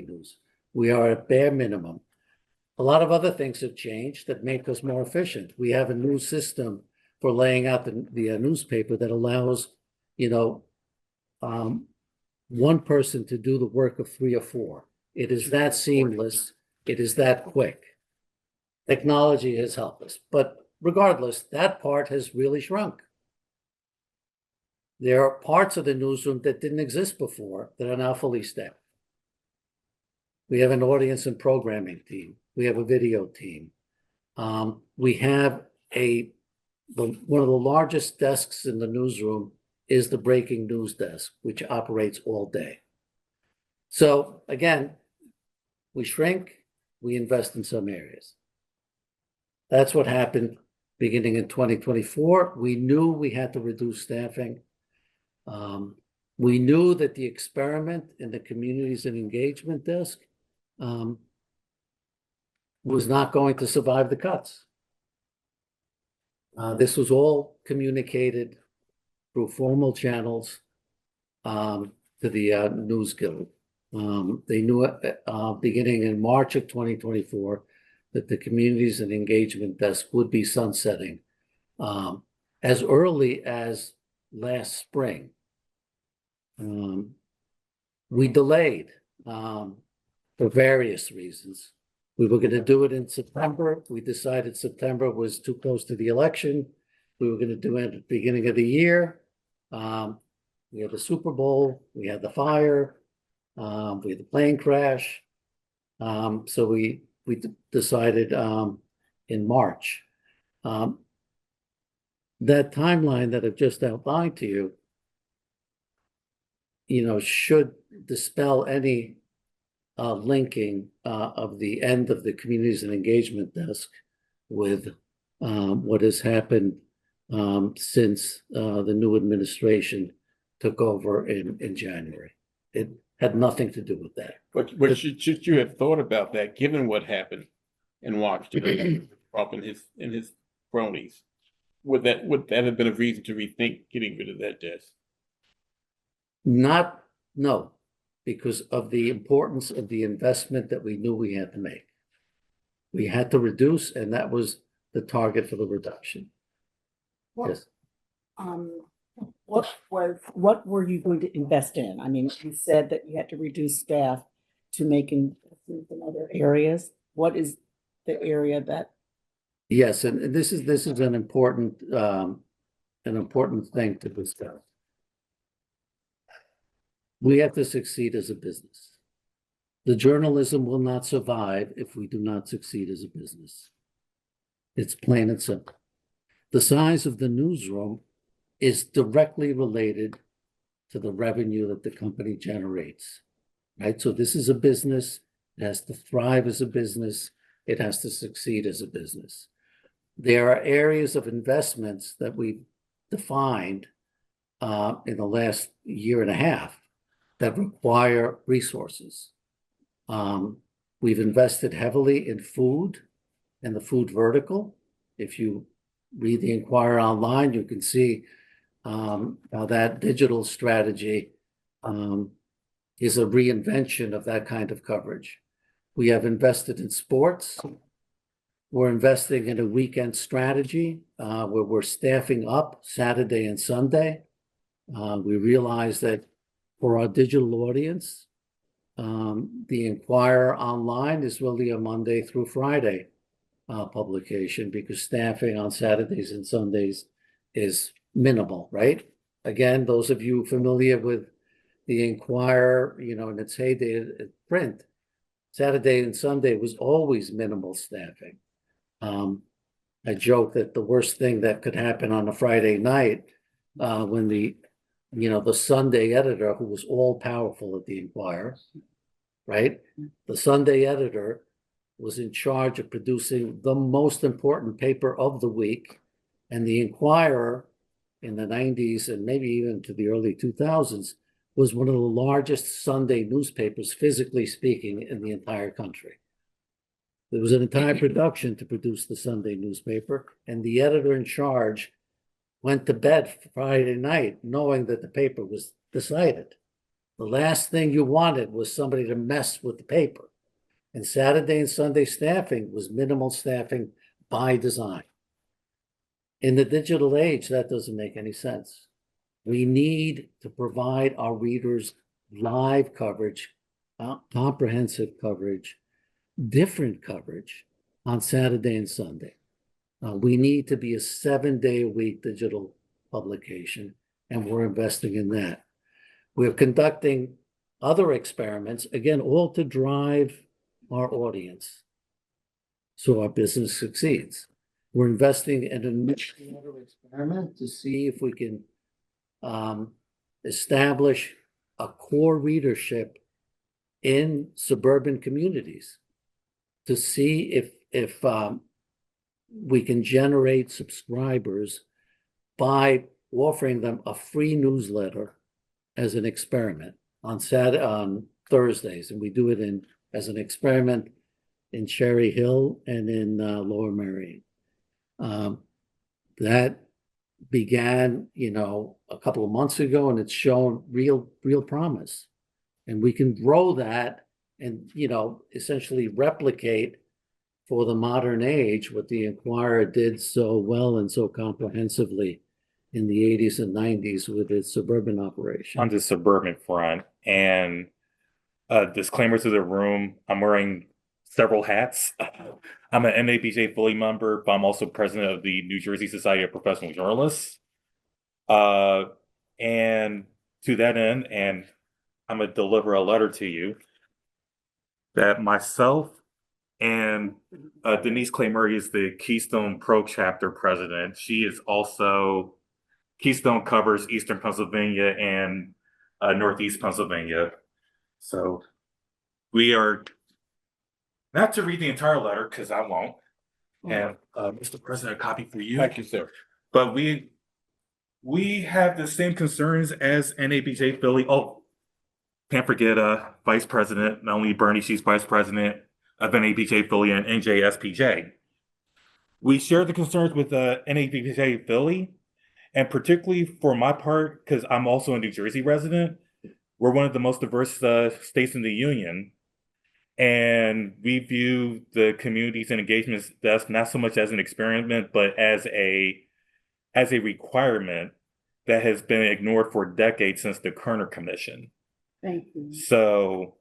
news. We are at bare minimum. A lot of other things have changed that make us more efficient. We have a new system for laying out the newspaper that allows, one person to do the work of 3 or 4. It is that seamless. It is that quick. Technology has helped us, but regardless, that part has really shrunk. There are parts of the newsroom that didn't exist before that are now fully staffed. We have an audience and programming team. We have a video team. We have one of the largest desks in the newsroom is the breaking news desk, which operates all day. So again, we shrink, we invest in some areas. That's what happened beginning in 2024. We knew we had to reduce staffing. We knew that the experiment in the communities and engagement desk was not going to survive the cuts. This was all communicated through formal channels to the News Guild. They knew beginning in March of 2024 that the communities and engagement desk would be sunsetting as early as last spring. We delayed for various reasons. We were going to do it in September. We decided September was too close to the election. We were going to do it at the beginning of the year. We had the Super Bowl. We had the fire. We had the plane crash. So we decided in March. That timeline that I've just outlined to you, should dispel any linking of the end of the communities and engagement desk with what has happened since the new administration took over in January. It had nothing to do with that. But should you have thought about that, given what happened in Washington, Trump and his cronies? Would that have been a reason to rethink getting rid of that desk? No, because of the importance of the investment that we knew we had to make. We had to reduce, and that was the target for the reduction. Yes. What were you going to invest in? I mean, you said that you had to reduce staff to make investments in other areas. What is the area that? Yes, and this is an important thing to discuss. We have to succeed as a business. The journalism will not survive if we do not succeed as a business. It's plain and simple. The size of the newsroom is directly related to the revenue that the company generates, right? So this is a business. It has to thrive as a business. It has to succeed as a business. There are areas of investments that we've defined in the last year and a half that require resources. We've invested heavily in food and the food vertical. If you read the Inquirer online, you can see how that digital strategy is a reinvention of that kind of coverage. We have invested in sports. We're investing in a weekend strategy where we're staffing up Saturday and Sunday. We realize that for our digital audience, the Inquirer online is really a Monday through Friday publication because staffing on Saturdays and Sundays is minimal, right? Again, those of you familiar with the Inquirer, in its heyday at print, Saturday and Sunday was always minimal staffing. I joke that the worst thing that could happen on a Friday night when the Sunday editor, who was all powerful at the Inquirer, right? The Sunday editor was in charge of producing the most important paper of the week. And the Inquirer in the 90s and maybe even to the early 2000s was one of the largest Sunday newspapers, physically speaking, in the entire country. There was an entire production to produce the Sunday newspaper, and the editor in charge went to bed Friday night knowing that the paper was decided. The last thing you wanted was somebody to mess with the paper. And Saturday and Sunday staffing was minimal staffing by design. In the digital age, that doesn't make any sense. We need to provide our readers live coverage, comprehensive coverage, different coverage on Saturday and Sunday. We need to be a 7-day-a-week digital publication, and we're investing in that. We're conducting other experiments, again, all to drive our audience so our business succeeds. We're investing in another experiment to see if we can establish a core readership in suburban communities to see if we can generate subscribers by offering them a free newsletter as an experiment on Thursdays, and we do it as an experiment in Cherry Hill and in Lower Merion. That began, a couple of months ago, and it's shown real promise. And we can grow that and, essentially replicate for the modern age what the Inquirer did so well and so comprehensively in the 80s and 90s with its suburban operation. On the suburban front, and disclaimer to the room, I'm wearing several hats. I'm an NABJ Philly member, but I'm also president of the New Jersey Society of Professional Journalists. And to that end, and I'm going to deliver a letter to you that myself and Denise Clay Murray is the Keystone Pro Chapter president. She is also, Keystone covers Eastern Pennsylvania and Northeast Pennsylvania. So we are, not to read the entire letter, because I won't. And Mr. President, a copy for you. Thank you, sir. But we have the same concerns as NABJ Philly. Oh, can't forget Vice President Melanie Burney. She's Vice President of NABJ Philly and NJSPJ. We share the concerns with NABJ Philly, and particularly for my part, because I'm also a New Jersey resident, we're one of the most diverse states in the union. And we view the communities and engagements desk not so much as an experiment, but as a requirement that has been ignored for decades since the Kerner Commission. Thank you. So,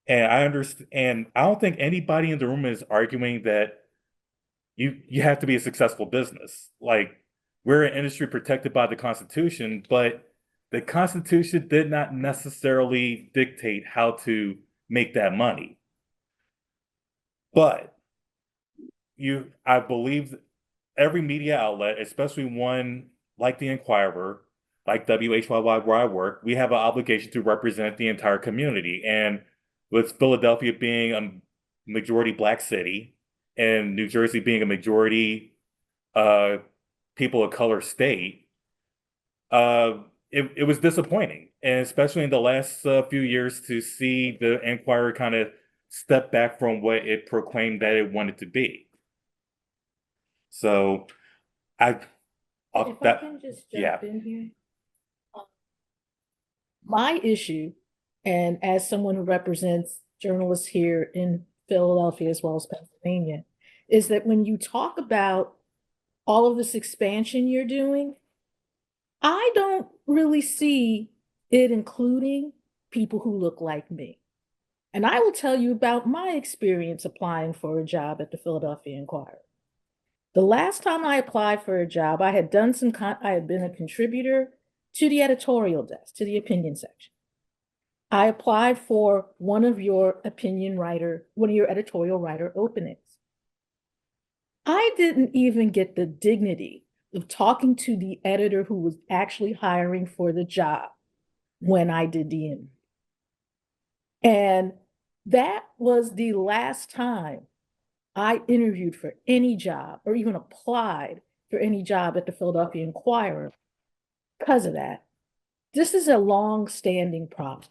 and I understand, and I don't think anybody in the room is arguing that you have to be a successful business. Like, we're an industry protected by the Constitution, but the Constitution did not necessarily dictate how to make that money. But I believe every media outlet, especially one like the Inquirer, like WHYY where I work, we have an obligation to represent the entire community. And with Philadelphia being a majority Black city and New Jersey being a majority people of color state, it was disappointing. And especially in the last few years, to see the Inquirer kind of step back from what it proclaimed that it wanted to be. So If I can just jump in here. My issue, and as someone who represents journalists here in Philadelphia as well as Pennsylvania, is that when you talk about all of this expansion you're doing, I don't really see it including people who look like me. And I will tell you about my experience applying for a job at the Philadelphia Inquirer. The last time I applied for a job, I had done I had been a contributor to the editorial desk, to the opinion section. I applied for one of your editorial writer openings. I didn't even get the dignity of talking to the editor who was actually hiring for the job when I did the interview. And that was the last time I interviewed for any job or even applied for any job at the Philadelphia Inquirer because of that. This is a long-standing problem.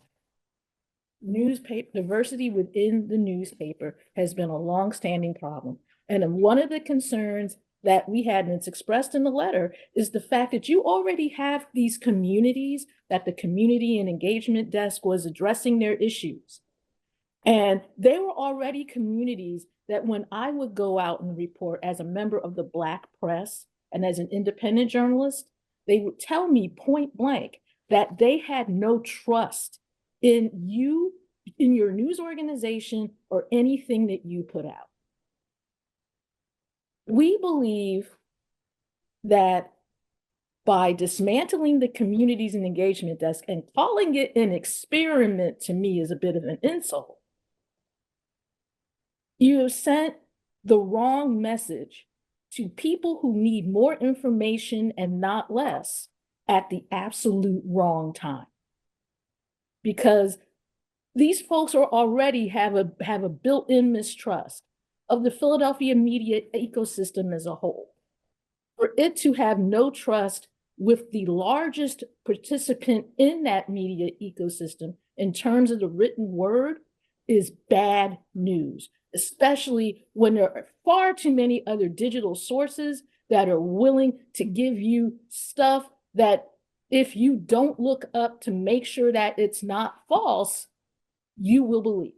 Newspaper diversity within the newspaper has been a long-standing problem. And one of the concerns that we had, and it's expressed in the letter, is the fact that you already have these communities that the community and engagement desk was addressing their issues. And they were already communities that when I would go out and report as a member of the Black press and as an independent journalist, they would tell me point blank that they had no trust in you, in your news organization, or anything that you put out. We believe that by dismantling the communities and engagement desk and calling it an experiment, to me is a bit of an insult. You have sent the wrong message to people who need more information and not less at the absolute wrong time. Because these folks are already have a built-in mistrust of the Philadelphia media ecosystem as a whole. For it to have no trust with the largest participant in that media ecosystem in terms of the written word is bad news, especially when there are far too many other digital sources that are willing to give you stuff that if you don't look up to make sure that it's not false, you will believe.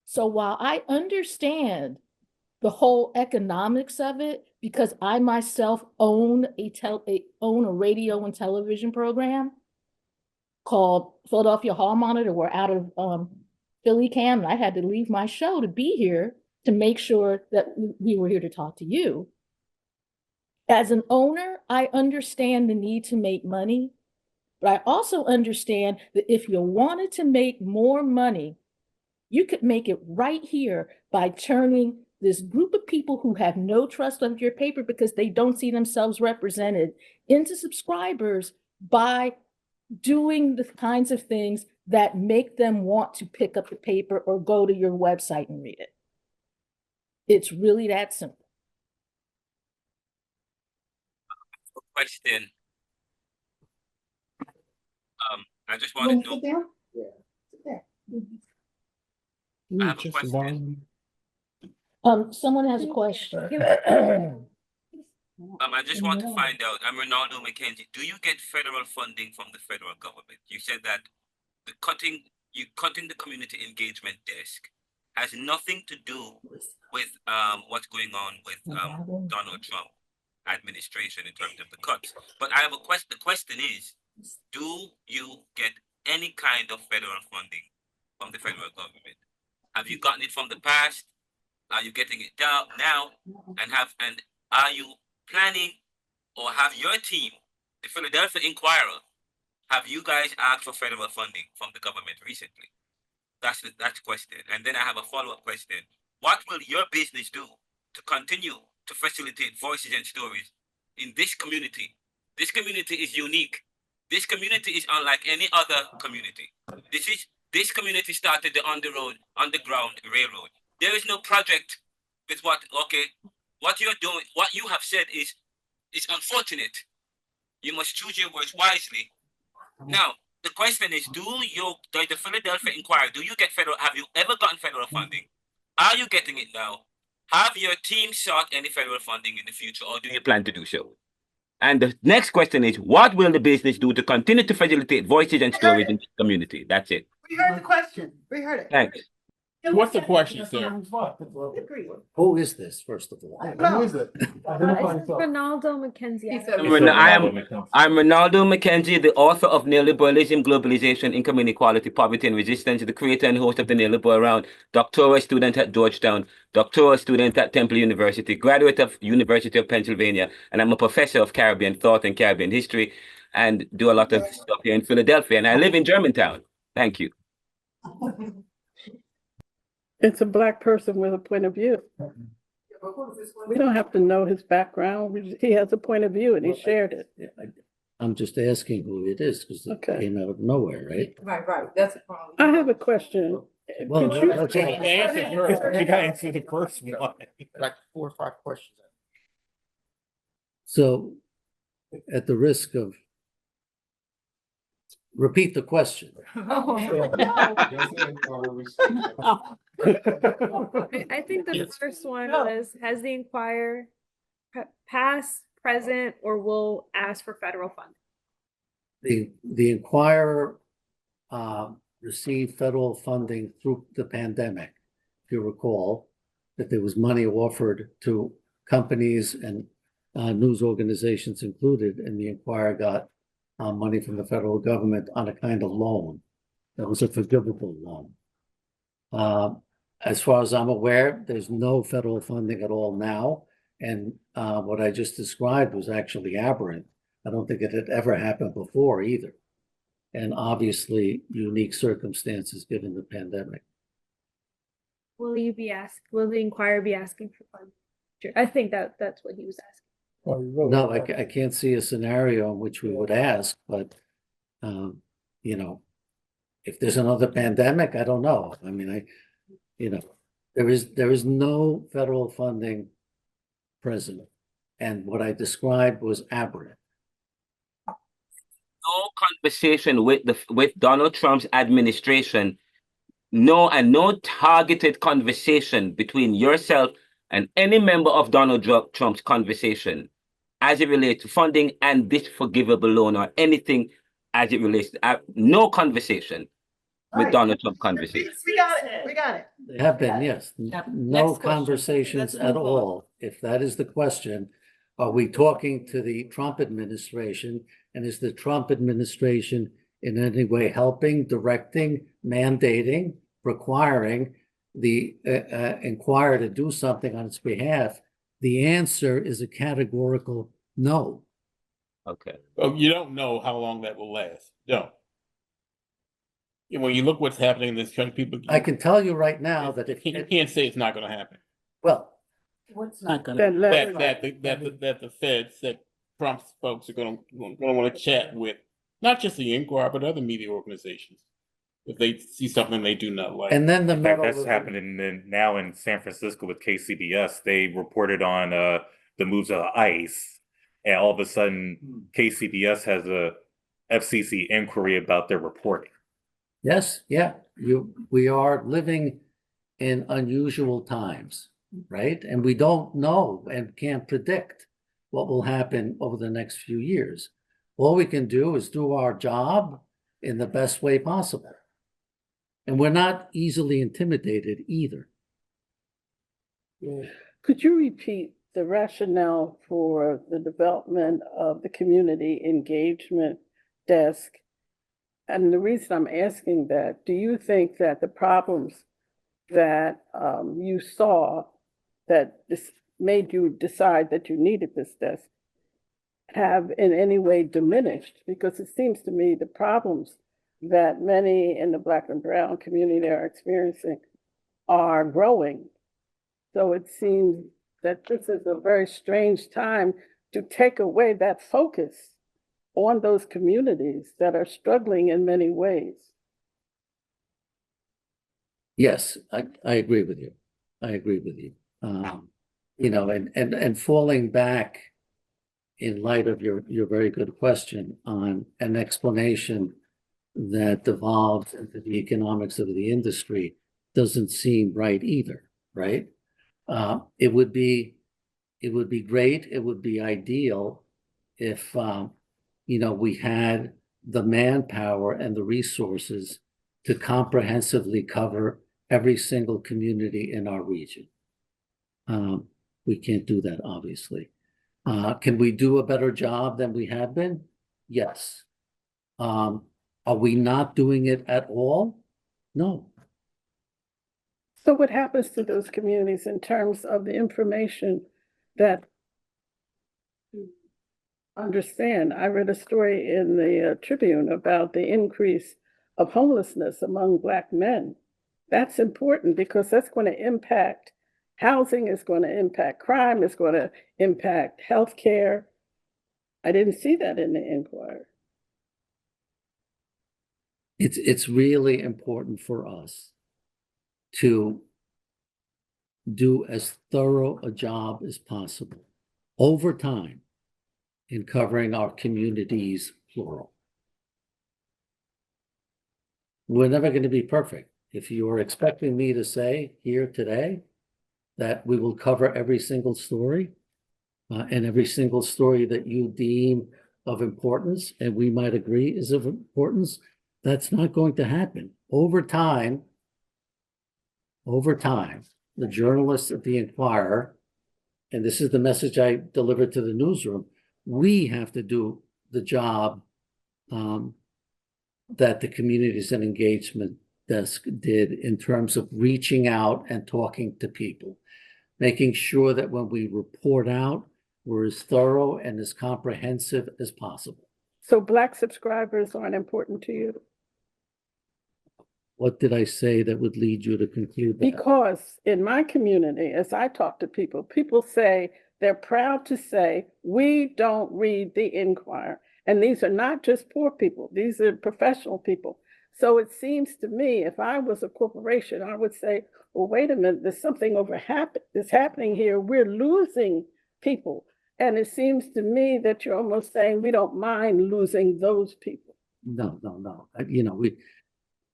So while I understand the whole economics of it, because I myself own a radio and television program called Philadelphia Hall Monitor. We're out of Philly Cam, and I had to leave my show to be here to make sure that we were here to talk to you. As an owner, I understand the need to make money, but I also understand that if you wanted to make more money, you could make it right here by turning this group of people who have no trust of your paper because they don't see themselves represented into subscribers by doing the kinds of things that make them want to pick up the paper or go to your website and read it. It's really that simple. Question. I just want to know. I have a question. Someone has a question. I just want to find out. I'm Ronaldo McKenzie. Do you get federal funding from the federal government? You said that the cutting the community engagement desk has nothing to do with what's going on with Donald Trump administration in terms of the cuts. But I have a question. The question is, do you get any kind of federal funding from the federal government? Have you gotten it from the past? Are you getting it now? And are you planning, or have your team, the Philadelphia Inquirer, have you guys asked for federal funding from the government recently? That's the question. And then I have a follow-up question. What will your business do to continue to facilitate voices and stories in this community? This community is unique. This community is unlike any other community. This community started the underground railroad. There is no project with what you're doing, what you have said is unfortunate. You must choose your words wisely. Now, the question is, the Philadelphia Inquirer, do you get have you ever gotten federal funding? Are you getting it now? Have your team sought any federal funding in the future, or do you plan to do so? And the next question is, what will the business do to continue to facilitate voices and stories in the community? That's it. We heard the question. We heard it. Thanks. What's the question, sir? Who is this, first of all? Who is it? Ronaldo McKenzie. I'm Ronaldo McKenzie, the author of Neoliberalism, Globalization, Income Inequality, Poverty and Resistance, the creator and host of the Neoliberal Round, doctoral student at Georgetown, doctoral student at Temple University, graduate of University of Pennsylvania, and I'm a professor of Caribbean thought and Caribbean history, and do a lot of stuff here in Philadelphia, and I live in Germantown. Thank you. It's a Black person with a point of view. We don't have to know his background. He has a point of view and he shared it. I'm just asking who it is because it came out of nowhere, right? Right. That's a problem. I have a question. Well, Could you- that's all. You gotta answer the first one. Like 4 or 5 questions. So, at the risk of repeat the question. I think the first one was, has the Inquirer past, present, or will ask for federal funding? The Inquirer received federal funding through the pandemic. If you recall, that there was money offered to companies and news organizations included, and the Inquirer got money from the federal government on a kind of loan. That was a forgivable loan. As far as I'm aware, there's no federal funding at all now. And what I just described was actually aberrant. I don't think it had ever happened before either. And obviously unique circumstances given the pandemic. Will the Inquirer be asking for funding? Sure. I think that's what he was asking. No, I can't see a scenario in which we would ask, but you know, if there's another pandemic, I don't know. I mean, there is no federal funding present. And what I described was aberrant. No conversation with Donald Trump's administration, no targeted conversation between yourself and any member of Donald Trump's conversation as it relates to funding and this forgivable loan or anything as it relates to no conversation with Donald Trump conversation. We got it. We got it. They have been, yes, Yep. no Next question. conversations Let's at move on. all. If that is the question, are we talking to the Trump administration? And is the Trump administration in any way helping, directing, mandating, requiring the Inquirer to do something on its behalf? The answer is a categorical no. Okay. Well, you don't know how long that will last. No. And when you look what's happening in this country, people. I can tell you right now that if You can't say it's not going to happen. well, What's not gonna? Then let- That the feds, that Trump's folks are going to want to chat with not just the Inquirer but other media organizations if they see something they do not like. and then the In fact, metal. that's happening now in San Francisco with KCBS. They reported on the moves of ICE, and all of a sudden KCBS has a FCC inquiry about their reporting. Yes, yeah, we are living in unusual times, right? And we don't know and can't predict what will happen over the next few years. All we can do is do our job in the best way possible. And we're not easily intimidated either. Could you repeat the rationale for the development of the community engagement desk? And the reason I'm asking that, do you think that the problems that you saw that this made you decide that you needed this desk have in any way diminished? Because it seems to me the problems that many in the Black and Brown community are experiencing are growing. So it seems that this is a very strange time to take away that focus on those communities that are struggling in many ways. Yes, I agree with you. I agree with you. And falling back in light of your very good question on an explanation that devolves into the economics of the industry doesn't seem right either, right? It would be great, it would be ideal if we had the manpower and the resources to comprehensively cover every single community in our region. We can't do that, obviously. Can we do a better job than we have been? Yes. Are we not doing it at all? No. So what happens to those communities in terms of the information that understand? I read a story in the Tribune about the increase of homelessness among Black men. That's important because that's going to impact housing, is going to impact crime, is going to impact healthcare. I didn't see that in the Inquirer. It's really important for us to do as thorough a job as possible over time in covering our communities, plural. We're never going to be perfect. If you are expecting me to say here today that we will cover every single story, and every single story that you deem of importance, and we might agree is of importance, that's not going to happen. Over time, the journalists at the Inquirer, and this is the message I delivered to the newsroom, we have to do the job that the Communities and Engagement Desk did in terms of reaching out and talking to people, making sure that when we report out, we're as thorough and as comprehensive as possible. So Black subscribers aren't important to you? What did I say that would lead you to conclude that? Because in my community, as I talk to people, people say they're proud to say, we don't read the Inquirer. And these are not just poor people, these are professional people. So it seems to me, if I was a corporation, I would say, well, wait a minute, there's something that's happening here. We're losing people. And it seems to me that you're almost saying we don't mind losing those people. No. You know,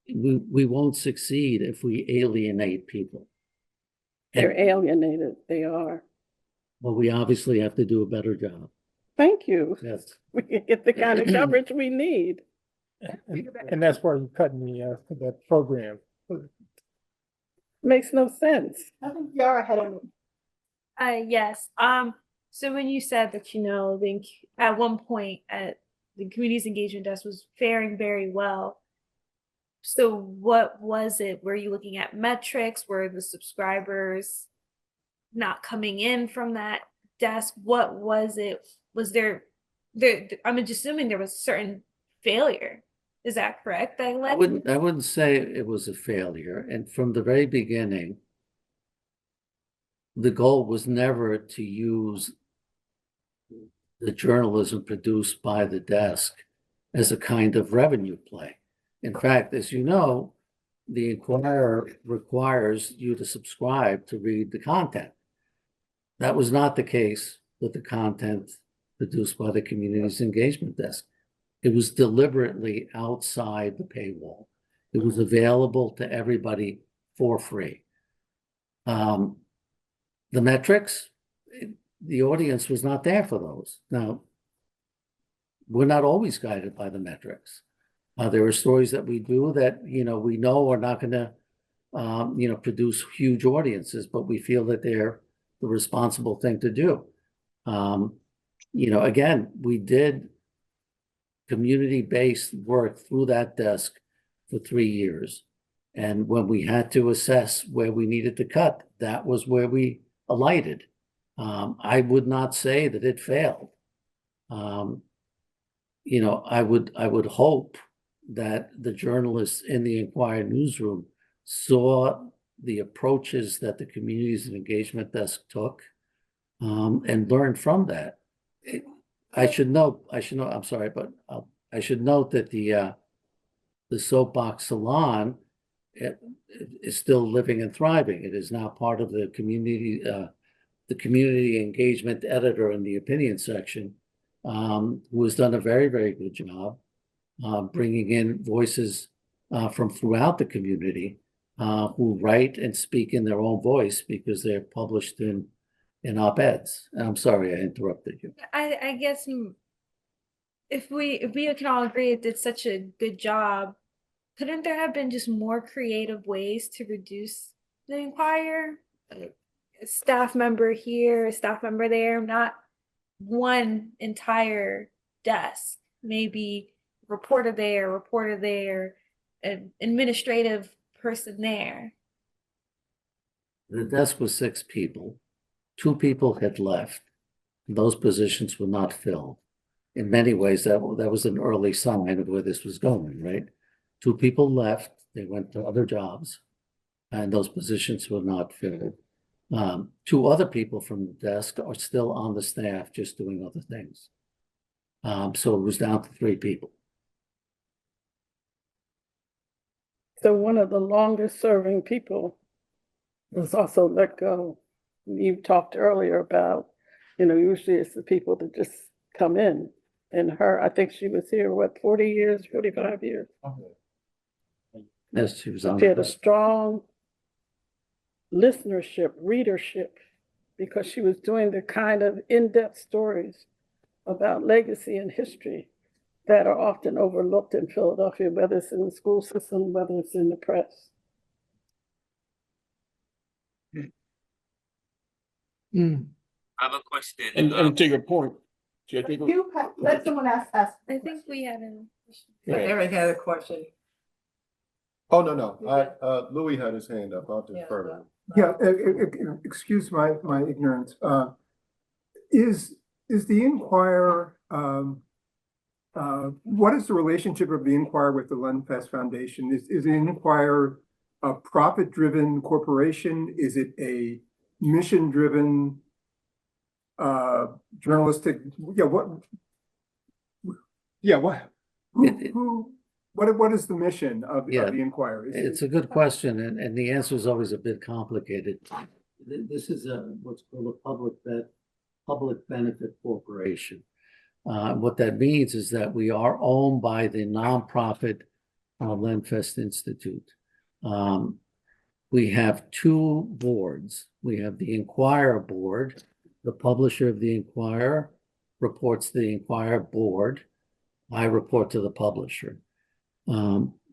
we won't succeed if we alienate people. They're alienated, they are. Well, we obviously have to do a better job. Thank you. Yes. We can get the kind of coverage we need. And that's why you're cutting the program. Makes no sense. I think Yara had a. Yes. So when you said that, at one point the Communities Engagement Desk was faring very well. So what was it? Were you looking at metrics? Were the subscribers not coming in from that desk? What was it? Was there I'm just assuming there was a certain failure. Is that correct? I wouldn't say it was a failure. And from the very beginning, the goal was never to use the journalism produced by the desk as a kind of revenue play. In fact, as you know, the Inquirer requires you to subscribe to read the content. That was not the case with the content produced by the Communities Engagement Desk. It was deliberately outside the paywall. It was available to everybody for free. The metrics, the audience was not there for those. Now, we're not always guided by the metrics. There are stories that we do that, we know are not going to, produce huge audiences, but we feel that they're the responsible thing to do. Again, we did community-based work through that desk for 3 years. And when we had to assess where we needed to cut, that was where we alighted. I would not say that it failed. I would hope that the journalists in the Inquirer newsroom saw the approaches that the Communities and Engagement Desk took and learned from that. I should note, I'm sorry, but I should note that the Soapbox Salon is still living and thriving. It is now part of the community engagement editor in the opinion section, who has done a very, very good job bringing in voices from throughout the community who write and speak in their own voice because they're published in op-eds. I'm sorry I interrupted you. I guess if we can all agree it did such a good job, couldn't there have been just more creative ways to reduce the Inquirer? A staff member here, a staff member there, not one entire desk, maybe reporter there, an administrative person there. The desk was 6 people. 2 people had left. Those positions were not filled. In many ways, that was an early sign of where this was going, right? 2 people left. They went to other jobs, and those positions were not filled. 2 other people from the desk are still on the staff, just doing other things. So it was down to 3 people. So one of the longest serving people was also let go. You talked earlier about, usually it's the people that just come in. And I think she was here, 40 years, 45 years? Yes, she was on. She had a strong listenership, readership. because she was doing the kind of in-depth stories about legacy and history that are often overlooked in Philadelphia, whether it's in the school system, whether it's in the press. I have a question. And to your point, Judge, Let someone ask. I think we had a. Right. Eric had a question. Oh, no. Louis had his hand up. I'll defer to him. Yeah, excuse my ignorance. Is the Inquirer, what is the relationship of the Inquirer with the Lenfest Foundation? Is the Inquirer a profit-driven corporation? Is it a mission-driven journalistic? What is the mission of the Inquirer? It's a good question, and the answer is always a bit complicated. This is what's called a public benefit corporation. What that means is that we are owned by the nonprofit Lenfest Institute. We have two boards. We have the Inquirer board. The publisher of the Inquirer reports to the Inquirer board. I report to the publisher.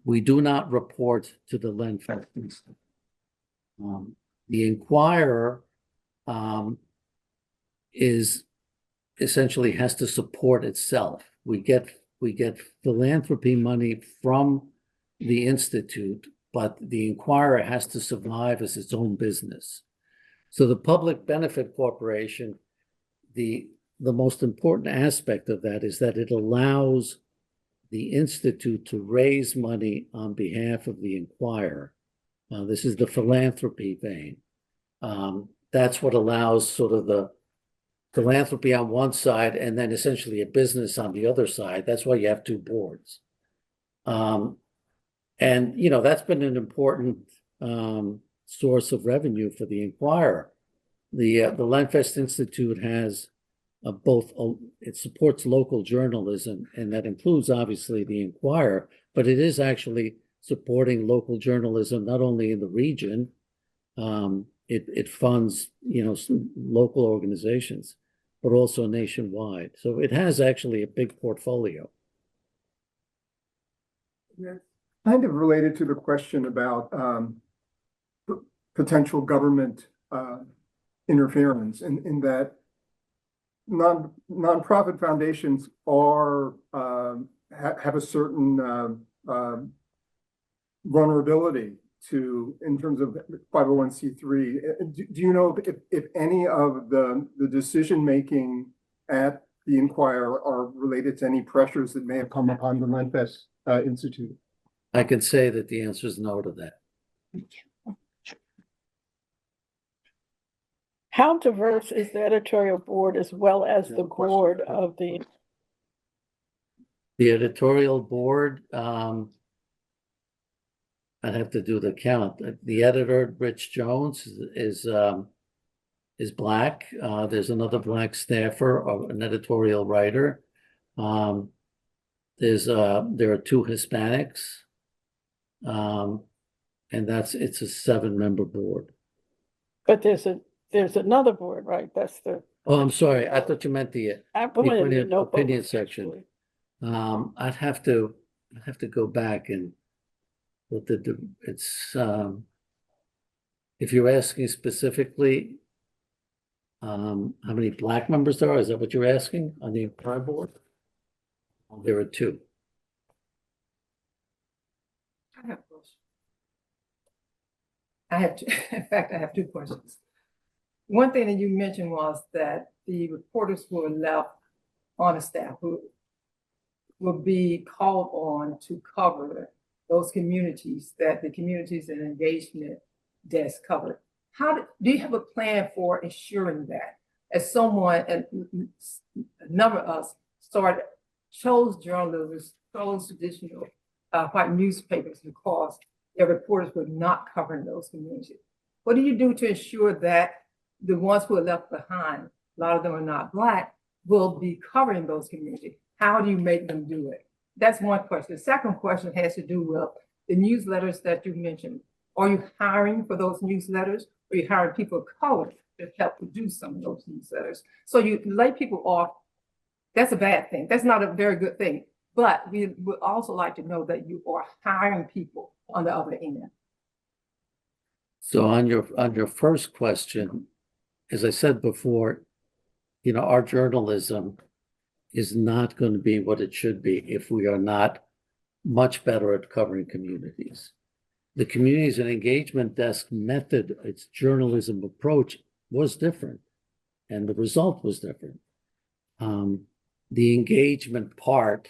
We do not report to the Lenfest Institute. The Inquirer is essentially has to support itself. We get philanthropy money from the Institute, but the Inquirer has to survive as its own business. So the public benefit corporation, the most important aspect of that is that it allows the Institute to raise money on behalf of the Inquirer. This is the philanthropy vein. That's what allows sort of the philanthropy on one side and then essentially a business on the other side. That's why you have two boards. And, that's been an important source of revenue for the Inquirer. The Lenfest Institute has it supports local journalism, and that includes obviously the Inquirer, but it is actually supporting local journalism, not only in the region, it funds, local organizations, but also nationwide. So it has actually a big portfolio. Kind of related to the question about potential government interference, in that nonprofit foundations are have a certain vulnerability in terms of 501c3. Do you know if any of the decision making at the Inquirer are related to any pressures that may have come upon the Lenfest Institute? I can say that the answer is no to that. How diverse is the editorial board as well as the board of the? The editorial board, I'd have to do the count. The editor, Rich Jones, is Black. There's another Black staffer, an editorial writer. There are two Hispanics. And it's a 7-member board. But there's another board, right? That's the. Oh, I'm sorry. I thought you meant the opinion section. I'd have to go back and look at it's if you're asking specifically how many Black members there are, is that what you're asking on the Inquirer board? There are two. I have a question. I have two, in fact, I have two questions. One thing that you mentioned was that the reporters who are left on the staff who will be called on to cover those communities that the communities and engagement desk covered. Do you have a plan for ensuring that? As someone, and a number of us chose journalism, chose traditional white newspapers because their reporters were not covering those communities. What do you do to ensure that the ones who are left behind, a lot of them are not Black, will be covering those communities? How do you make them do it? That's one question. The second question has to do with the newsletters that you mentioned. Are you hiring for those newsletters? Or are you hiring people of color to help produce some of those newsletters. So you lay people off, that's a bad thing. That's not a very good thing. But we would also like to know that you are hiring people on the other end. So on your first question, as I said before, our journalism is not going to be what it should be if we are not much better at covering communities. The communities and engagement desk method, its journalism approach was different, and the result was different. The engagement part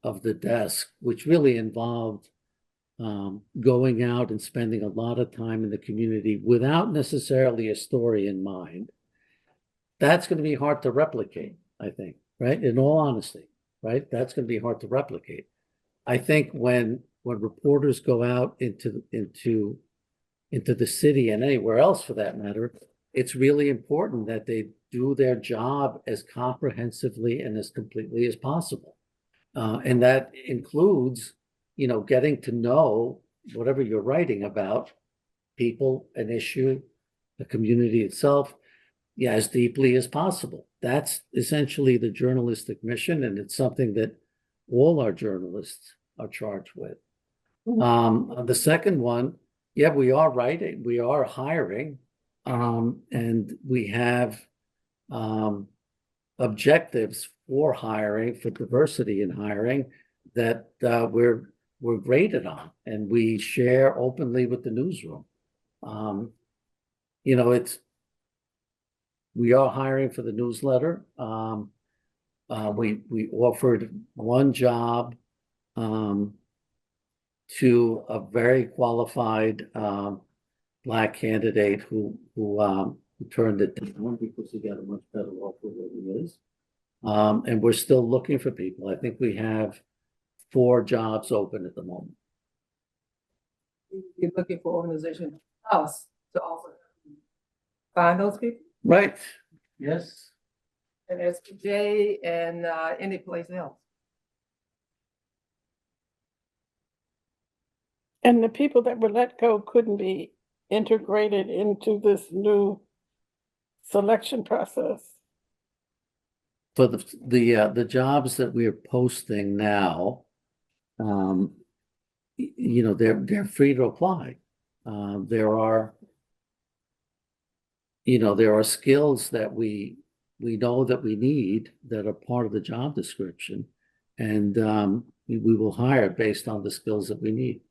of the desk, which really involved going out and spending a lot of time in the community without necessarily a story in mind, that's going to be hard to replicate, I think, right? In all honesty, right? That's going to be hard to replicate. I think when reporters go out into the city and anywhere else for that matter, it's really important that they do their job as comprehensively and as completely as possible. And that includes, getting to know whatever you're writing about, people, an issue, the community itself, as deeply as possible. That's essentially the journalistic mission, and it's something that all our journalists are charged with. The second one, we are writing, we are hiring, and we have objectives for hiring, for diversity in hiring that we're graded on, and we share openly with the newsroom. We are hiring for the newsletter. We offered one job to a very qualified Black candidate who turned it down because he got a much better offer where he is. And we're still looking for people. I think we have 4 jobs open at the moment. You're looking for organization, us, to also find those people? Right. Yes. And SPJ and any place else. And the people that were let go couldn't be integrated into this new selection process. For the jobs that we are posting now, they're free to apply. There are skills that we know that we need that are part of the job description, and we will hire based on the skills that we need.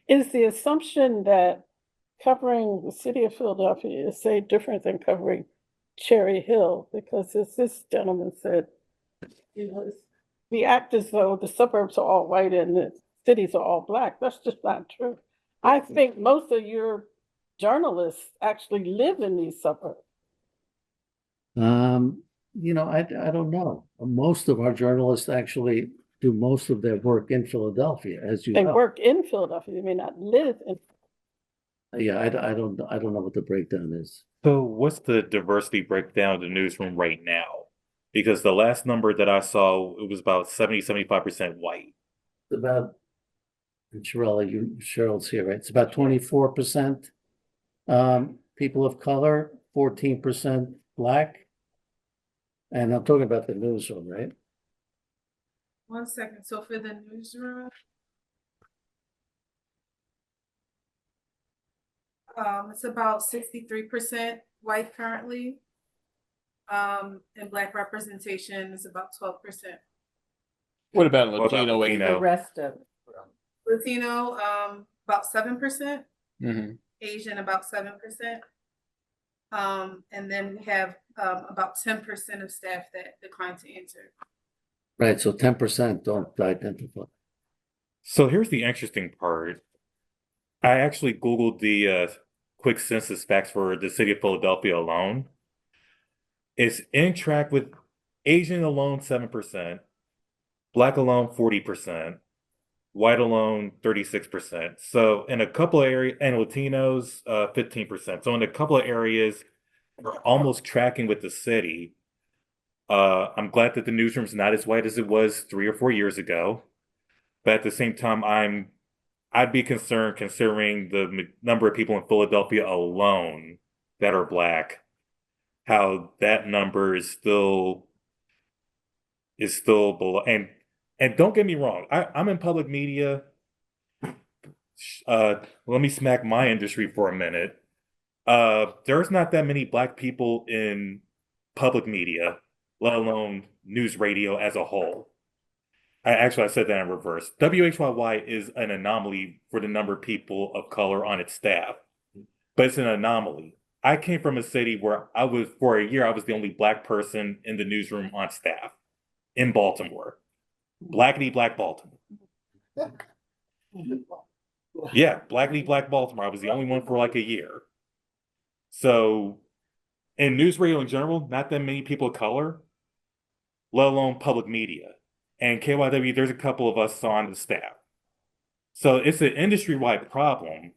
Is the assumption that covering the city of Philadelphia is, say, different than covering Cherry Hill? Because as this gentleman said, we act as though the suburbs are all white and the cities are all Black. That's just not true. I think most of your journalists actually live in these suburbs. I don't know. Most of our journalists actually do most of their work in Philadelphia, as you They know. work in Philadelphia. They may not live in. Yeah, I don't know what the breakdown is. So what's the diversity breakdown of the newsroom right now? Because the last number that I saw, it was about 75% white. It's about, and Cheryl's here, right? It's about 24% people of color, 14% Black. And I'm talking about the newsroom, right? 1 second. So for the newsroom, it's about 63% white currently. And Black representation is about 12%. What about What about Latino? Latino? The rest of it. Latino, about 7%. Mm-hmm. Asian, about 7%. And then we have about 10% of staff that decline to enter. Right, so 10% don't identify. So here's the interesting part. I actually Googled the quick census facts for the city of Philadelphia alone. It's in track with Asian alone 7%, Black alone 40%, white alone 36%. So in a couple of areas, and Latinos 15%. So in a couple of areas, we're almost tracking with the city. I'm glad that the newsroom's not as white as it was 3 or 4 years ago. But at the same time, I'd be concerned considering the number of people in Philadelphia alone that are Black how that number is still below. And don't get me wrong, I'm in public media. Let me smack my industry for a minute. There's not that many Black people in public media, let alone news radio as a whole. I said that in reverse. WHYY is an anomaly for the number of people of color on its staff, but it's an anomaly. I came from a city where for a year, I was the only Black person in the newsroom on staff in Baltimore. Blackity Black Baltimore. Yeah, Blackity Black Baltimore. I was the only one for like a year. So in news radio in general, not that many people of color, let alone public media. And KYW, there's a couple of us on the staff. So it's an industry-wide problem,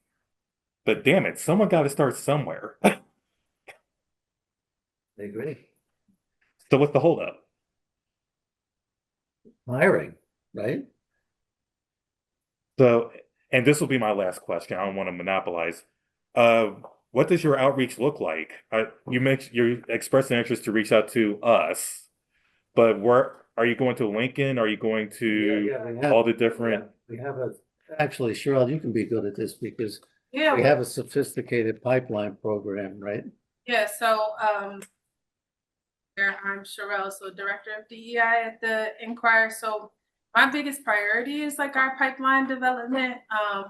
but damn it, someone got to start somewhere. I agree. So what's the holdup? Hiring, right? So, and this will be my last question. I don't want to monopolize. What does your outreach look like? You expressed an interest to reach out to us, but where are you going to Lincoln? Are you going to all the different? We have actually, Cheryl, you can be good at this because Yeah. we have a sophisticated pipeline program, right? Yeah, so I'm Sherelle, so Director of DEI at the Inquirer. So my biggest priority is like our pipeline development.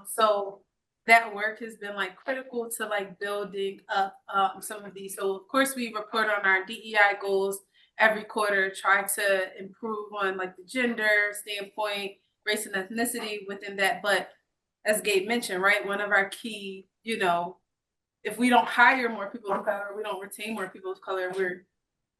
So that work has been like critical to like building up some of these. So of course we report on our DEI goals every quarter, try to improve on like the gender standpoint, race and ethnicity within that. But as Gabe mentioned, right, one of our key, if we don't hire more people of color, we don't retain more people of color, we're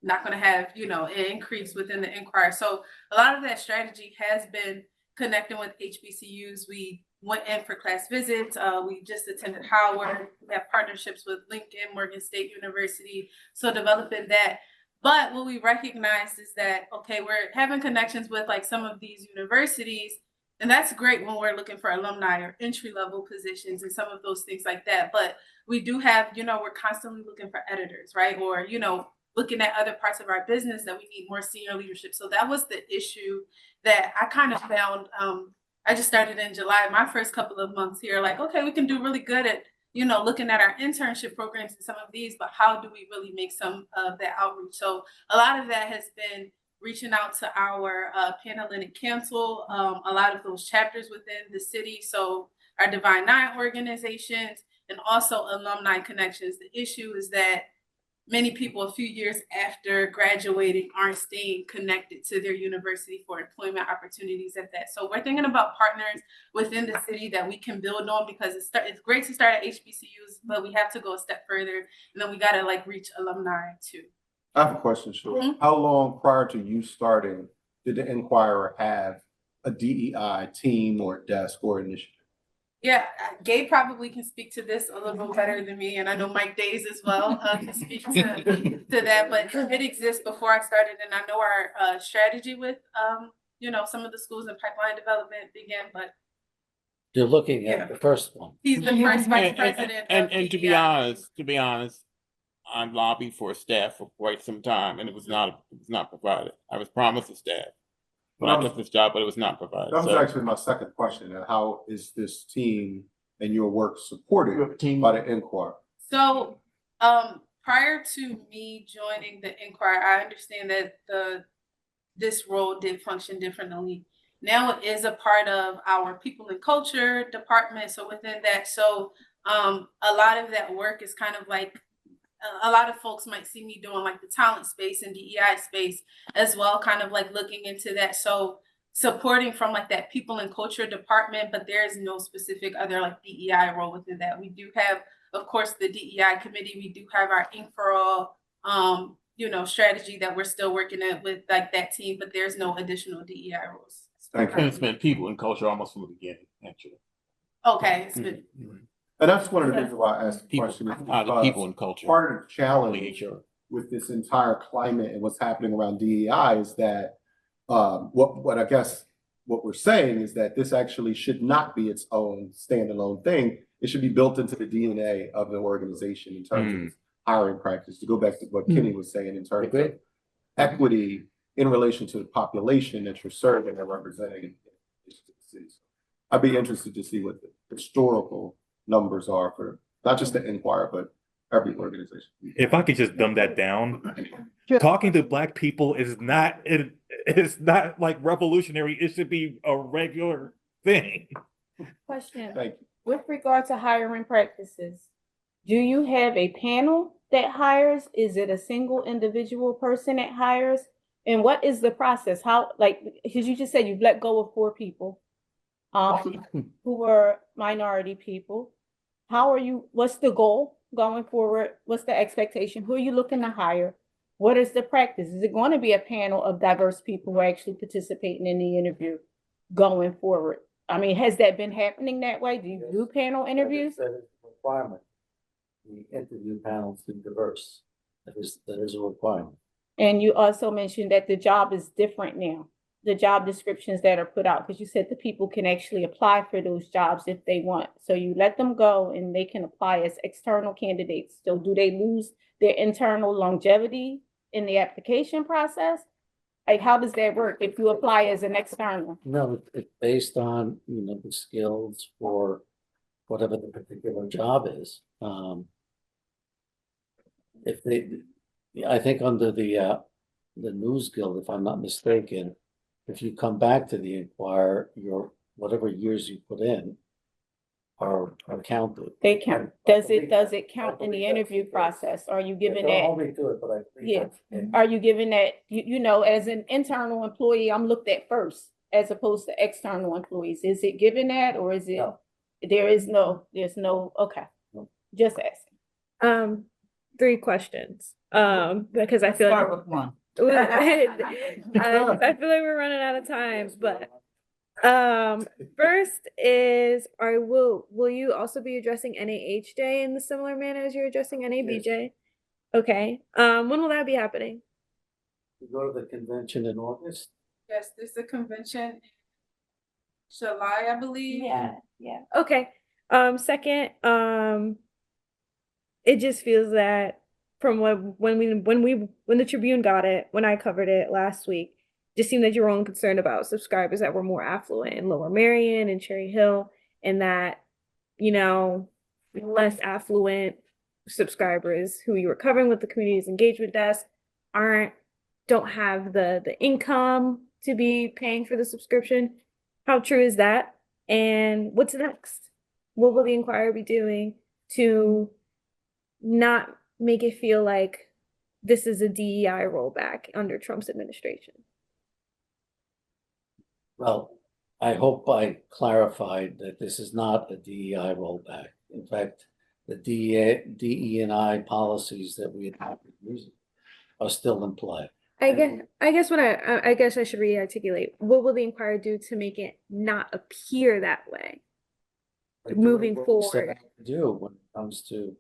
not going to have, an increase within the Inquirer. So a lot of that strategy has been connecting with HBCUs. We went in for class visits. We just attended Howard. We have partnerships with Lincoln, Morgan State University. So developing that. But what we recognize is that, okay, we're having connections with like some of these universities, and that's great when we're looking for alumni or entry-level positions and some of those things like that. But we do have, we're constantly looking for editors, right? Or, looking at other parts of our business that we need more senior leadership. So that was the issue that I kind of found. I just started in July, my first couple of months here, like, okay, we can do really good at, looking at our internship programs and some of these, but how do we really make some of that outreach? So a lot of that has been reaching out to our Panhellenic Council, a lot of those chapters within the city. So our Divine Nine organizations and also alumni connections. The issue is that many people a few years after graduating aren't staying connected to their university for employment opportunities at that. So we're thinking about partners within the city that we can build on, because it's great to start at HBCUs, but we have to go a step further, and then we got to like reach alumni too. I have a question, Cheryl. How long prior to you starting did the Inquirer have a DEI team or desk or initiative? Yeah, Gabe probably can speak to this a little better than me, and I know Mike Days as well can speak to that. But it exists before I started, and I know our strategy with some of the schools and pipeline development began. But you're looking at the first one. He's the first vice president. And to be honest, I'm lobbying for staff for quite some time, and it was not provided. I was promised a staff when I took this job, but it was not provided. That was actually my second question. How is this team and your work supported by the Inquirer? So prior to me joining the Inquirer, I understand that this role did function differently. Now it is a part of our people and culture department. So within that, a lot of that work is kind of like, a lot of folks might see me doing like the talent space and DEI space as well, kind of like looking into that. So supporting from like that people and culture department, but there is no specific other like DEI role within that. We do have, of course, the DEI committee. We do have our Inquirer, strategy that we're still working at with like that team, but there's no additional DEI roles. Thank you. It's been people and culture almost from the beginning, actually. Okay, it's been. And that's one of the reasons why I asked the question. The people and culture. Part of the challenge with this entire climate and what's happening around DEI is that what I guess what we're saying is that this actually should not be its own standalone thing. It should be built into the DNA of the organization in terms of hiring practice, to go back to what Kenny was saying in terms of Agreed. equity in relation to the population that you're serving and representing in each of the cities. I'd be interested to see what the historical numbers are for not just the Inquirer, but every organization. If I could just dumb that down, talking to Black people is not like revolutionary. It should be a regular thing. Question. Thank you. With regard to hiring practices, do you have a panel that hires? Is it a single individual person that hires? And what is the process? How, like, because you just said you've let go of 4 people, who were minority people. How are you, what's the goal going forward? What's the expectation? Who are you looking to hire? What is the practice? Is it going to be a panel of diverse people who are actually participating in the interview going forward? I mean, has that been happening that way? Do you do panel interviews? That is a requirement. The interview panels be diverse. That is a requirement. And you also mentioned that the job is different now, the job descriptions that are put out, because you said the people can actually apply for those jobs if they want. So you let them go and they can apply as external candidates. So do they lose their internal longevity in the application process? Like, how does that work if you apply as an external? No, it's based on, the skills for whatever the particular job is. If they, I think under the News Guild, if I'm not mistaken, if you come back to the Inquirer, your whatever years you put in are counted. They count. Does it count in the interview process? Are you given They'll that? always do it, but I think Yeah. Are you given that, as an internal employee, I'm looked at first as opposed to external employees? Is it given that, or is it, No. there's no, okay. No. Just asking. 3 questions. Because I feel Start like with one. I feel like we're running out of time, but first is, will you also be addressing NAH Day in the similar manner as you're addressing NABJ? Okay. When will that be happening? You go to the convention in August. Yes, there's a convention in July, I believe. Yeah. Okay. Second, it just feels that from when the Tribune got it, when I covered it last week, just seemed that you were only concerned about subscribers that were more affluent in Lower Merion and Cherry Hill, and that, less affluent subscribers who you were covering with the community's engagement desk don't have the income to be paying for the subscription. How true is that? And what's next? What will the Inquirer be doing to not make it feel like this is a DEI rollback under Trump's administration? Well, I hope I clarified that this is not a DEI rollback. In fact, the DE&I policies that we adopted are still in play. I guess I should re-articulate. What will the Inquirer do to make it not appear that way moving What we set forward? out to do when it comes to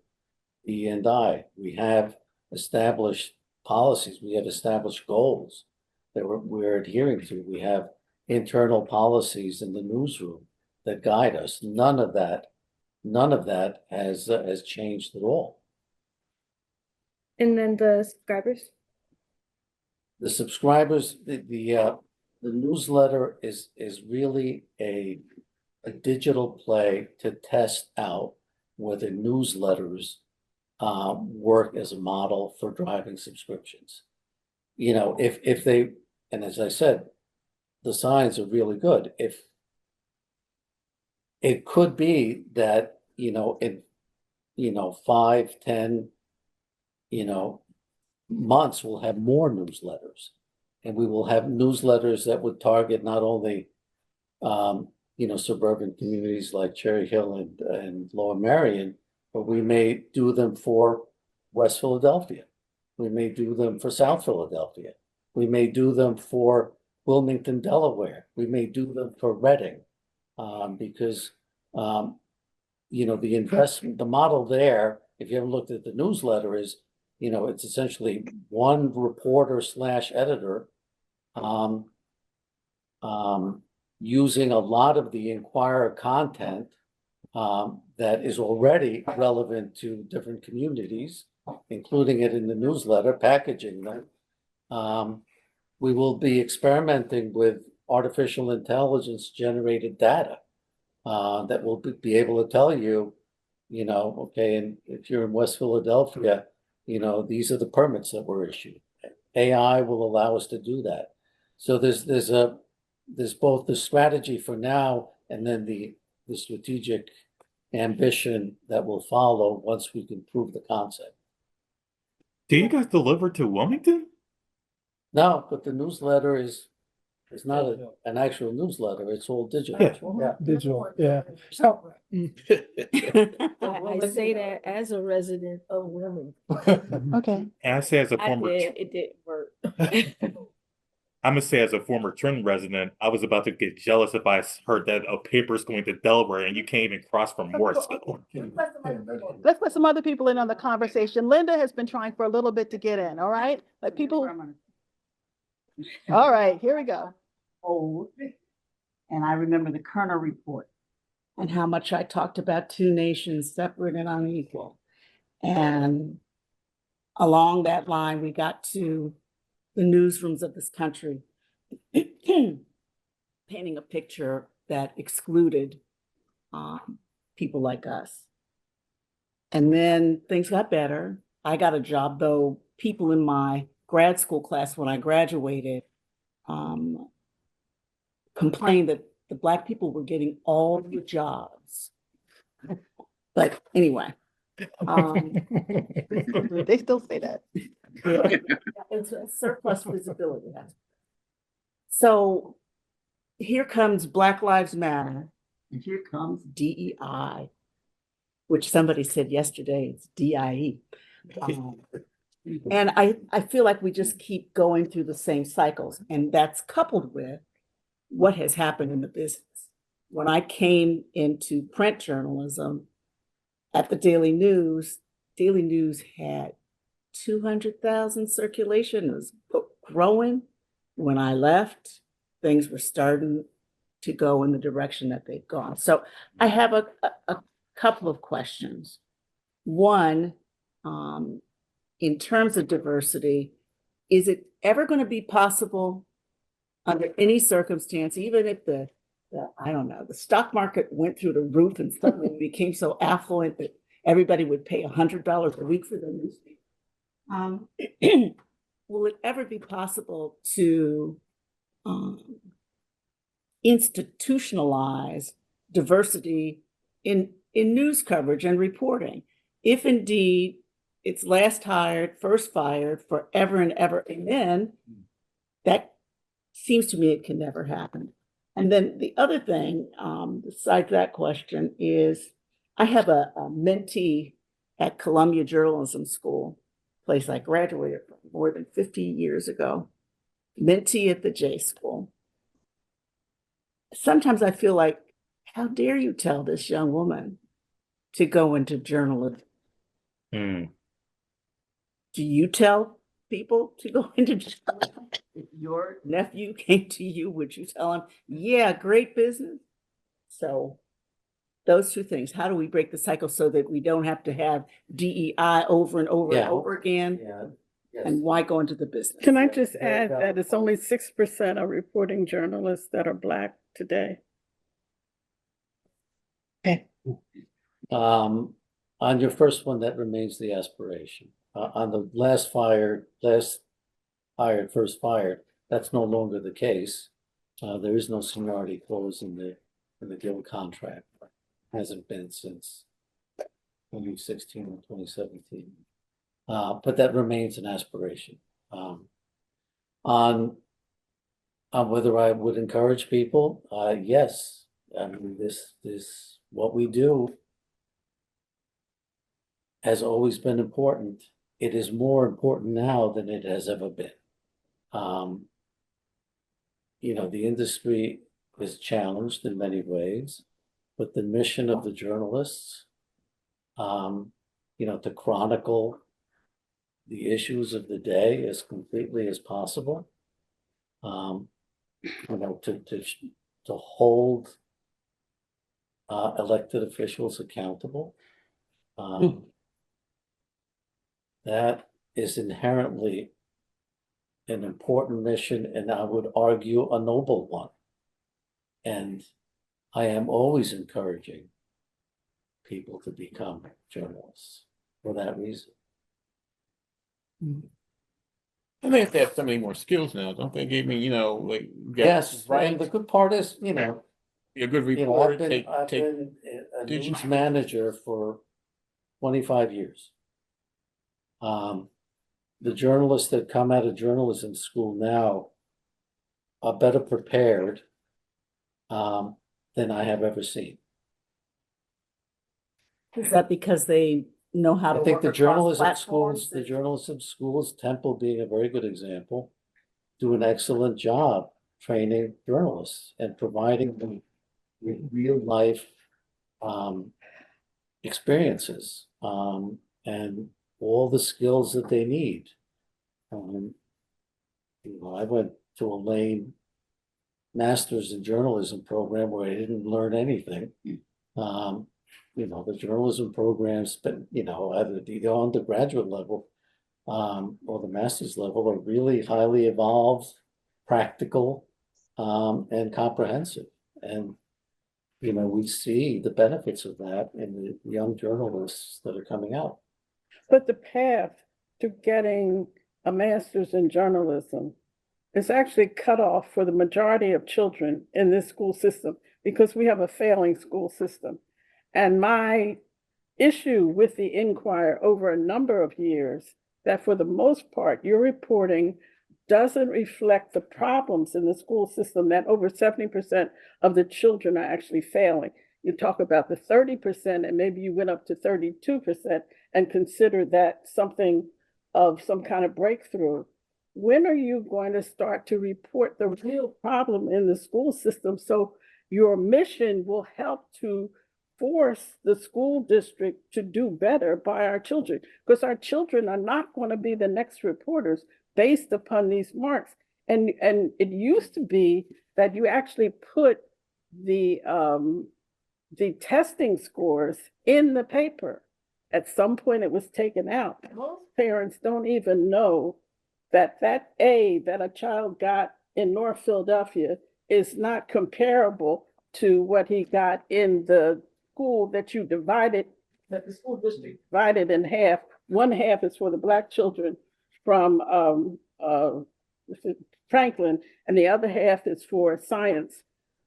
DE&I, we have established policies, we have established goals that we're adhering to. We have internal policies in the newsroom that guide us. None of that has changed at all. And then the subscribers? The subscribers, the newsletter is really a digital play to test out whether newsletters work as a model for driving subscriptions. If they, and as I said, the signs are really good. If it could be that, in 5, 10, months, we'll have more newsletters, and we will have newsletters that would target not only suburban communities like Cherry Hill and Lower Merion, but we may do them for West Philadelphia. We may do them for South Philadelphia. We may do them for Wilmington, Delaware. We may do them for Reading, because the model there, if you haven't looked at the newsletter, is it's essentially one reporter / editor using a lot of the Inquirer content that is already relevant to different communities, including it in the newsletter, packaging them. We will be experimenting with artificial intelligence generated data that will be able to tell you, okay, and if you're in West Philadelphia, these are the permits that were issued. AI will allow us to do that. So there's both the strategy for now and then the strategic ambition that will follow once we can prove the concept. Do you guys deliver to Wilmington? No, but the newsletter is not an actual newsletter. It's all digital. Yeah. Digital, yeah. So, I say that as a resident of Wilmington. okay. And I say as a I former, did, it didn't work. I'm gonna say as a former Trenton resident, I was about to get jealous if I heard that a paper's going to Delaware and you can't even cross from Morrisville. Let's let some other people in on the conversation. Linda has been trying for a little bit to get in, all right? Let people, all right, here we go. Old. And I remember the Kerner report and how much I talked about two nations separate and unequal. And along that line, we got to the newsrooms of this country, painting a picture that excluded people like us. And then things got better. I got a job, though people in my grad school class when I graduated complained that the Black people were getting all the jobs. But anyway. They still say that. Yeah, it's a surplus visibility. So here comes Black Lives Matter, and here comes DEI, which somebody said yesterday, it's DIE. And I feel like we just keep going through the same cycles, and that's coupled with what has happened in the business. When I came into print journalism at the Daily News had 200,000 circulation. It was growing. When I left, things were starting to go in the direction that they've gone. So I have a couple of questions. One, in terms of diversity, is it ever going to be possible under any circumstance, even if the stock market went through the roof and suddenly became so affluent that everybody would pay $100 a week for their newspaper? Will it ever be possible to institutionalize diversity in news coverage and reporting? If indeed it's last hired, first fired, forever and ever, amen, that seems to me it can never happen. And then the other thing, besides that question, is I have a mentee at Columbia Journalism School, place I graduated from more than 50 years ago, mentee at the J School. Sometimes I feel like, how dare you tell this young woman to go into journalism? Do you tell people to go into journalism? If your nephew came to you, would you tell him, yeah, great business? So those two things, how do we break the cycle so that we don't have to have DEI over and over and over again? Yeah. Yes. And why go into the business? Can I just add that it's only 6% of reporting journalists that are Black today? Okay. On your first one, that remains the aspiration. On the last hired, first fired, that's no longer the case. There is no seniority clause in the guild contract. Hasn't been since 2016 or 2017. But that remains an aspiration. On whether I would encourage people, yes. I mean, this what we do has always been important. It is more important now than it has ever been. The industry is challenged in many ways, but the mission of the journalists, to chronicle the issues of the day as completely as possible, to hold elected officials accountable. That is inherently an important mission, and I would argue a noble one. And I am always encouraging people to become journalists for that reason. I think they have so many more skills now, don't they? Gave me, like. you got Yes, right, and the good part is, be a good you know, reporter, I've take, been a did you- news manager for 25 years. The journalists that come out of journalism school now are better prepared than I have ever seen. Is that because they know how to I think work the across journalism schools, platforms? the journalism schools, Temple being a very good example, do an excellent job training journalists and providing them with real life experiences and all the skills that they need. I went to a Lane Masters in Journalism program where I didn't learn anything. The journalism programs, but either the undergraduate level or the master's level are really highly evolved, practical, and comprehensive. And we see the benefits of that in the young journalists that are coming out. But the path to getting a master's in journalism is actually cut off for the majority of children in this school system because we have a failing school system. And my issue with the Inquirer over a number of years, that for the most part, your reporting doesn't reflect the problems in the school system, that over 70% of the children are actually failing. You talk about the 30%, and maybe you went up to 32% and consider that something of some kind of breakthrough. When are you going to start to report the real problem in the school system so your mission will help to force the school district to do better by our children? Because our children are not going to be the next reporters based upon these marks. And it used to be that you actually put the testing scores in the paper. At some point it was taken out. Most parents don't even know that A that a child got in North Philadelphia is not comparable to what he got in the school that the school district divided in half. One half is for the Black children from Franklin, and the other half is for science.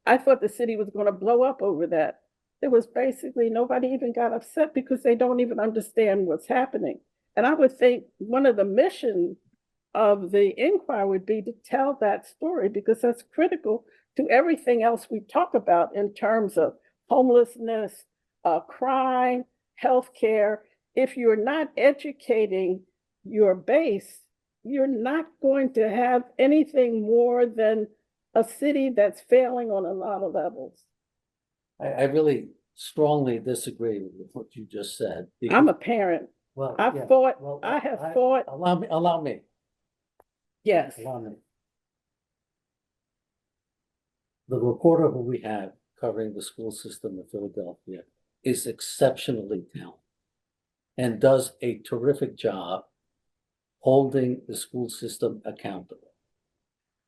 I thought the city was going to blow up over that. There was basically nobody even got upset because they don't even understand what's happening. And I would think one of the missions of the Inquirer would be to tell that story because that's critical to everything else we talk about in terms of homelessness, crime, healthcare. If you're not educating your base, you're not going to have anything more than a city that's failing on a lot of levels. I really strongly disagree with what you just said. I'm a parent. Well, I yeah, fought, well, I have fought. Allow me. Yes. Allow me. The reporter who we have covering the school system of Philadelphia is exceptionally talented and does a terrific job holding the school system accountable.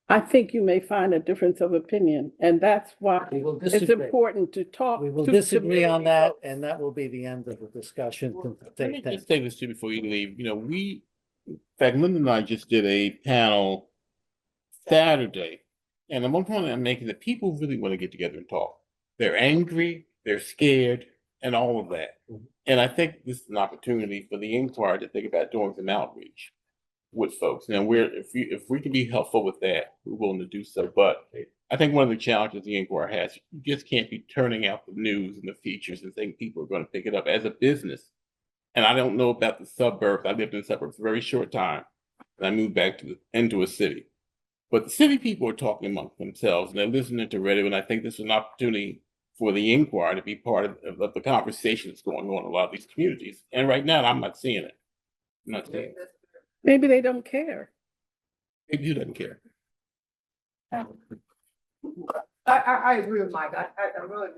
I think you may find a difference of opinion, and that's why We will it's disagree. important to talk. We will to disagree on community that, folks. and that will be the end of the discussion. Let me just say this too before you leave. In fact, Linda and I just did a panel Saturday, and the one point I'm making that people really want to get together and talk. They're angry, they're scared, and all of that. And I think this is an opportunity for the Inquirer to think about doing some outreach with folks. Now, if we can be helpful with that, we're willing to do so. But I think one of the challenges the Inquirer has, you just can't be turning out the news and the features and think people are going to pick it up as a business. And I don't know about the suburbs. I lived in the suburbs for a very short time, and I moved back into a city. But the city people are talking amongst themselves, and they're listening to radio. And I think this is an opportunity for the Inquirer to be part of the conversation that's going on in a lot of these communities. And right now, I'm not seeing it. I'm not seeing it. Maybe they don't care. Maybe who doesn't care? I agree with Mike. I really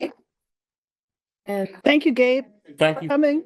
do. And Thank you, Gabe, Thank for you. coming.